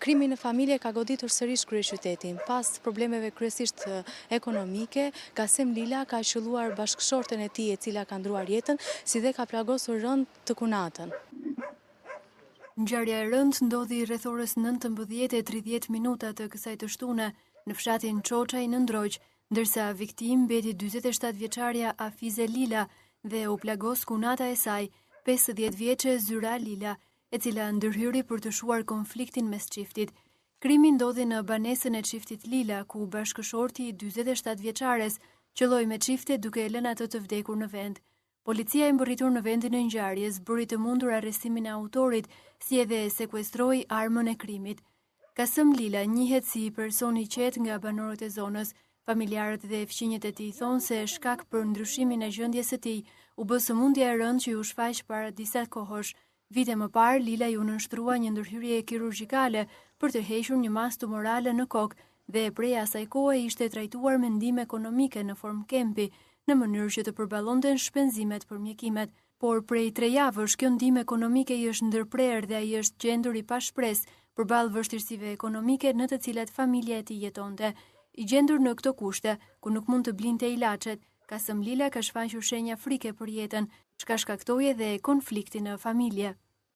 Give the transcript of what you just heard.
Krimi në familje ka goditur sërish kryeqytetin. Pas problemeve kryesisht ekonomike, Kasem Lila ka qelluar bashkëshorten e tij e cila ka ndruar jetën, si dhe ka plagosur rënd të kunatën. Ngjarja e rëndë ndodhi rreth orës 19:30 minuta të kësaj të shtune në fshatin Çoçaj në Ndroq, ndërsa viktimë mbeti 47 vjeçaria Afize Lila dhe u plagos kunata e saj, 50 vjeçe Zyra Lila, e cila ndërhyri për të shuar konfliktin mes çiftit. Krimi ndodhi në banesën e çiftit Lila, ku bashkëshorti i 47 vjeçares qelloi me çifte duke e lënë atë të vdekur në vend. Policia e mbërritur në vendin e ngjarjes bëri të mundur arrestimin e autorit, si edhe sekuestroi armën e krimit. Kasem Lila njihet si person i qetë nga banorët e zonës. Familjarët dhe fqinjet e tij thonë se shkak për ndryshimin e gjendjes së tij u bë sëmundja e rëndë që u shfaq para disa kohësh. Vite më parë, Lila ju nënshtrua një ndërhyrje kirurgjikale për të hequr një masë tumorale në kokë dhe prej asaj kohe ishte trajtuar me ndihmë ekonomike në formë kempi, në mënyrë që të përballonte shpenzimet për mjekimet. Por prej 3 javësh kjo ndihmë ekonomike i është ndërprerë dhe ai është gjendur i pashpresë përballë vështirësive ekonomike në të cilat familja e tij jetonte. I gjendur në këto kushte, ku nuk mund të blinte ilaçet, Kasem Lila ka shfaqur shenja frike për jetën, çka shkaktoi edhe konfliktin në familje.